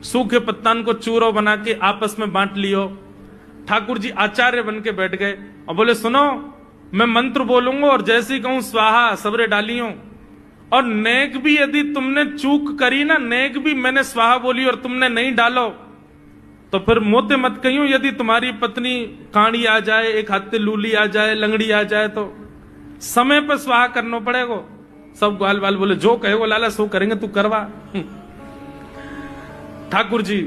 सूखे पत्तान को चूरो बना के आपस में बांट लियो। ठाकुर जी आचार्य बन के बैठ गए और बोले सुनो, मैं मंत्र बोलूंगा और जैसे ही कहूं स्वाहा सबरे डालियो, और नेक भी यदि तुमने चूक करी ना, नेक भी मैंने स्वाहा बोली और तुमने नहीं डालो तो फिर मोते मत कहियो। यदि तुम्हारी पत्नी कांडी आ जाए, एक हाथ लूली आ जाए, लंगड़ी आ जाए तो समय पर स्वाहा करना पड़ेगा। सब ग्वाल बाल बोले जो कहे वो लाला सो करेंगे, तू करवा। ठाकुर जी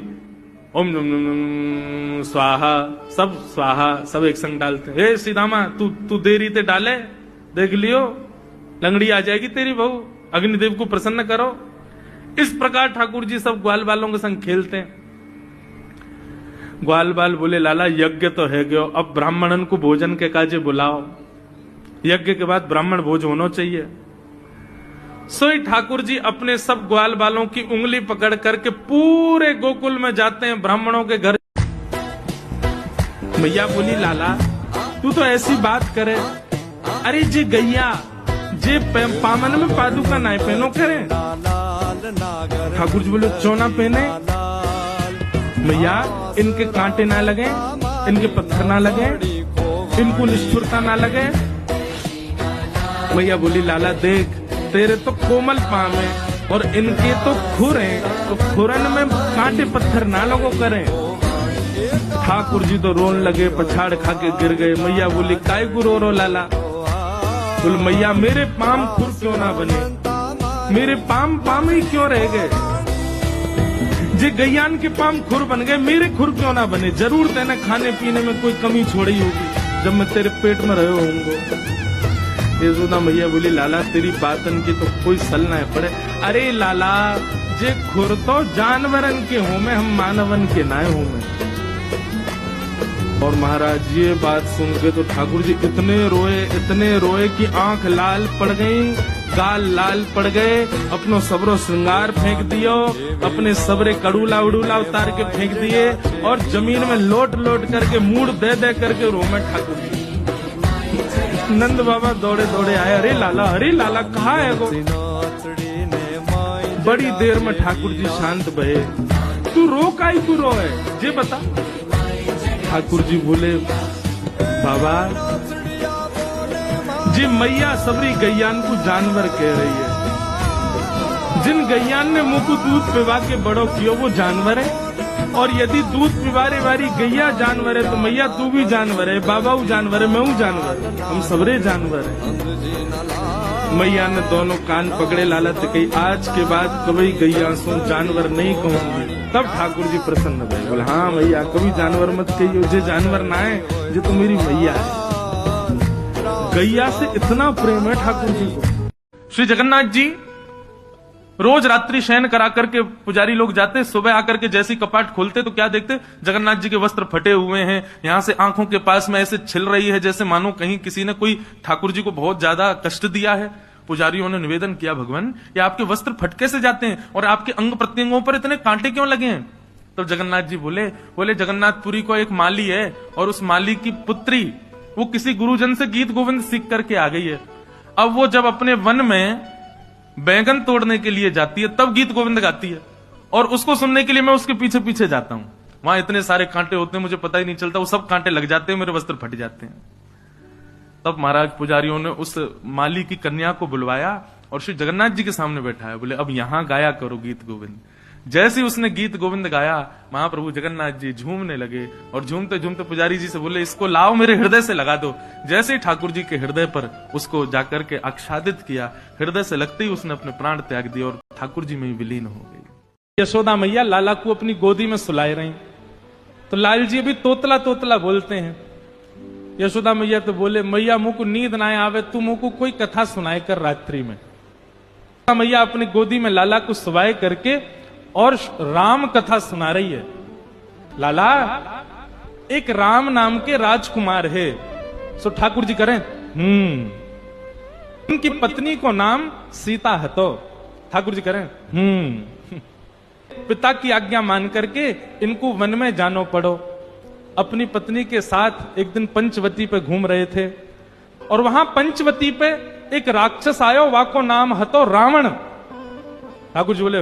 ओम नम नम नम स्वाहा, सब एक संग डालते। हे सीधामा तू देरी ते डाले, देख लियो लंगड़ी आ जाएगी तेरी बहू, अग्निदेव को प्रसन्न करो। इस प्रकार ठाकुर जी सब ग्वाल बालों के संग खेलते हैं। ग्वाल बाल बोले लाला यज्ञ तो है गयो, अब ब्राह्मणन को भोजन के काजे बुलाओ, यज्ञ के बाद ब्राह्मण भोज होना चाहिए। सोई ठाकुर जी अपने सब ग्वाल बालों की उंगली पकड़ करके पूरे गोकुल में जाते हैं ब्राह्मणों के घर। मैया बोली लाला तू तो ऐसी बात करे, अरे जे गैया जे पामन में पादुका नाय पहनो करे। ठाकुर जी बोले चौना पहने मैया, इनके कांटे ना लगे, इनके पत्थर ना लगे, इनको निष्ठुरता ना लगे। मैया बोली लाला देख तेरे तो कोमल पाम है और इनके तो खुर हैं, तो खुरन में कांटे पत्थर ना लगो करें। ठाकुर जी तो रोन लगे, पछाड़ खा के गिर गए। मैया बोली काय को रो लाला? बोल मैया मेरे पाम खुर क्यों ना बने, मेरे पाम ही क्यों रह गए? जे गैयान के पाम खुर बन गए, मेरे खुर क्यों ना बने? जरूर तेने खाने पीने में कोई कमी छोड़ी होगी जब मैं तेरे पेट में रहे होंगे। यशोदा मैया बोली लाला तेरी बातन की तो कोई सल ना पड़े। अरे लाला जे खुर तो जानवरन के हो में, हम मानवन के ना हो में। और महाराज ये बात सुन के तो ठाकुर जी इतने रोए कि आंख लाल पड़ गई, गाल लाल पड़ गए, अपनो सबरो श्रृंगार फेंक दियो, अपने सबरे कड़ूला उड़ूला उतार के फेंक दिए और जमीन में लोट करके मूड दे करके रोमे ठाकुर जी। नंद बाबा दौड़े आए, अरे लाला कहाँ है वो? बड़ी देर में ठाकुर जी शांत भये। तू रो काई तू रो है जे बता। ठाकुर जी बोले बाबा जी मैया सबरी गैयान को जानवर कह रही है। जिन गैयान ने मुंह को दूध पिवा के बड़ो कियो वो जानवर है, और यदि दूध पिवारे वाली गैया जानवर है तो मैया तू भी जानवर है, बाबा वो जानवर है, मैं हूँ जानवर, हम सबरे जानवर है। मैया ने दोनों कान पकड़े, लाला तो कही आज के बाद कभी गैया सो जानवर नहीं कहूंगी। तब ठाकुर जी प्रसन्न भये, बोले हाँ मैया कभी जानवर मत कहियो, जे जानवर ना है जो तो मेरी मैया है। गैया से इतना प्रेम है ठाकुर जी को। श्री जगन्नाथ जी रोज रात्रि शयन करा करके पुजारी लोग जाते, सुबह आकर के जैसी कपाट खोलते तो क्या देखते? जगन्नाथ जी के वस्त्र फटे हुए हैं, यहां से आंखों के पास में ऐसे छिल रही है जैसे मानो कहीं किसी ने कोई ठाकुर जी को बहुत ज्यादा कष्ट दिया है। पुजारियों ने निवेदन किया भगवान ये आपके वस्त्र फटके से जाते हैं और आपके अंग प्रत्यंगों पर इतने कांटे क्यों लगे हैं? तब जगन्नाथ जी बोले जगन्नाथपुरी को एक माली है और उस माली की पुत्री वो किसी गुरुजन से गीत गोविंद सीख करके आ गई है। अब वो जब अपने वन में बैंगन तोड़ने के लिए जाती है तब गीत गोविंद गाती है, और उसको सुनने के लिए मैं उसके पीछे पीछे जाता हूं। वहां इतने सारे कांटे होते हैं मुझे पता ही नहीं चलता, वो सब कांटे लग जाते हैं, मेरे वस्त्र फट जाते हैं। तब महाराज पुजारियों ने उस माली की कन्या को बुलवाया और श्री जगन्नाथ जी के सामने बैठाया, बोले अब यहां गाया करो गीत गोविंद। जैसे ही उसने गीत गोविंद गाया महाप्रभु जगन्नाथ जी झूमने लगे और झूमते झूमते पुजारी जी से बोले इसको लाओ मेरे हृदय से लगा दो। जैसे ही ठाकुर जी के हृदय पर उसको जाकर के आच्छादित किया, हृदय से लगते ही उसने अपने प्राण त्याग दिए और ठाकुर जी में ही विलीन हो गई। यशोदा मैया लाला को अपनी गोदी में सुलाए रही, तो लाल जी अभी तोतला तोतला बोलते हैं। यशोदा मैया तो बोले मैया मुंह को नींद ना आवे, तू मुंह को कोई कथा सुनाए कर रात्रि में। मैया अपनी गोदी में लाला को सुवाए करके और राम कथा सुना रही है। लाला एक राम नाम के राजकुमार है, सो ठाकुर जी करें उनकी पत्नी को नाम सीता है, तो ठाकुर जी करें पिता की आज्ञा मान करके इनको वन में जानो पड़ो। अपनी पत्नी के साथ एक दिन पंचवती पे घूम रहे थे और वहां पंचवती पे एक राक्षस आयो, वाको नाम हतो रावण। ठाकुर जी बोले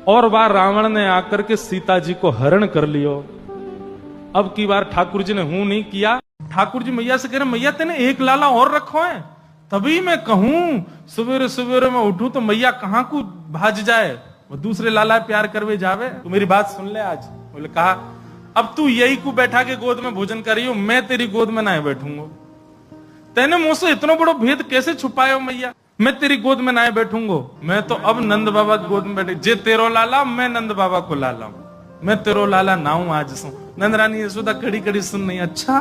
और बार रावण ने आकर के सीता जी को हरण कर लियो। अब की बार ठाकुर जी ने हूं नहीं किया। ठाकुर जी मैया से कह रहे, मैया तेने एक लाला और रखो है, तभी मैं कहूं सवेरे सवेरे मैं उठूं तो मैया कहां को भाज जाए, वो दूसरे लाला प्यार करवे जावे। तू मेरी बात सुन ले आज। बोले कहा, अब तू यही को बैठा के गोद में भोजन करियो, मैं तेरी गोद में ना बैठूंगा। तेने मुझसे इतना बड़ो भेद कैसे छुपायो मैया, मैं तेरी गोद में ना बैठूंगा। मैं तो अब नंद बाबा की गोद में बैठे, जे तेरो लाला मैं नंद बाबा को लाला हूं, मैं तेरो लाला ना हूं आज सु। नंद रानी यशोदा कड़ी कड़ी सुन नहीं, अच्छा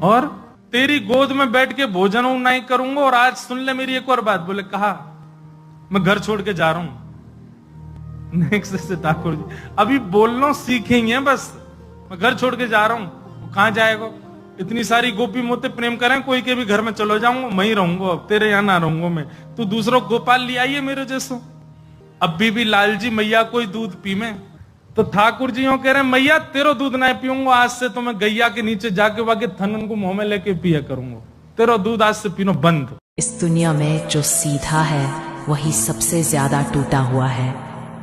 और तेरी गोद में बैठ के भोजन नहीं करूंगा। और आज सुन ले मेरी एक और बात। बोले कहा, मैं घर छोड़ के जा रहा हूं। नेक्स्ट से ठाकुर जी अभी बोलना सीखेंगे, बस मैं घर छोड़ के जा रहा हूं। कहां जाएगा, इतनी सारी गोपी मोते प्रेम करें, कोई के भी घर में चलो जाऊंगा, मैं ही रहूंगा, अब तेरे यहां ना रहूंगा मैं, तू दूसरों गोपाल ले आइए मेरे जैसो। अभी भी लाल जी मैया कोई दूध पी में, तो ठाकुर जी कह रहे हैं, मैया तेरो दूध ना पीऊंगा, आज से तो मैं गैया के नीचे जाके वाके थनन को मुंह में लेके पिया करूंगा, तेरो दूध आज से पीनो बंद। इस दुनिया में जो सीधा है वही सबसे ज्यादा टूटा हुआ है,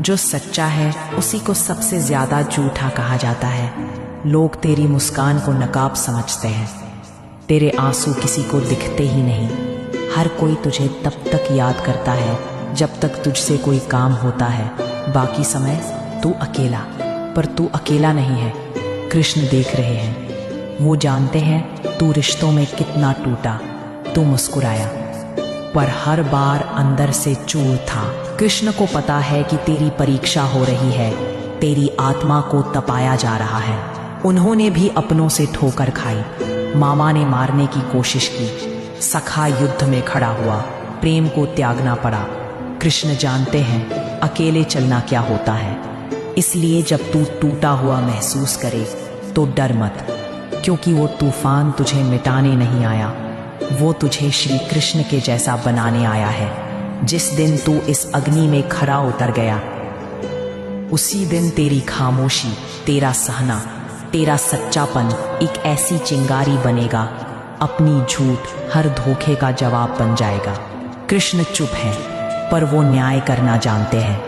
जो सच्चा है उसी को सबसे ज्यादा झूठा कहा जाता है। लोग तेरी मुस्कान को नकाब समझते हैं, तेरे आंसू किसी को दिखते ही नहीं। हर कोई तुझे तब तक याद करता है जब तक तुझसे कोई काम होता है, बाकी समय तू अकेला। पर तू अकेला नहीं है, कृष्ण देख रहे हैं, वो जानते हैं तू रिश्तों में कितना टूटा। तू मुस्कुराया पर हर बार अंदर से चूर था। कृष्ण को पता है कि तेरी परीक्षा हो रही है, तेरी आत्मा को तपाया जा रहा है। उन्होंने भी अपनों से ठोकर खाई, मामा ने मारने की कोशिश की, सखा युद्ध में खड़ा हुआ, प्रेम को त्यागना पड़ा। कृष्ण जानते हैं अकेले चलना क्या होता है, इसलिए जब तू टूटा हुआ महसूस करे तो डर मत, क्योंकि वो तूफान तुझे मिटाने नहीं आया, वो तुझे श्री कृष्ण के जैसा बनाने आया है। जिस दिन तू इस अग्नि में खरा उतर गया, उसी दिन तेरी खामोशी, तेरा सहना, तेरा सच्चापन एक ऐसी चिंगारी बनेगा, अपनी झूठ हर धोखे का जवाब बन जाएगा। कृष्ण चुप है पर वो न्याय करना जानते हैं।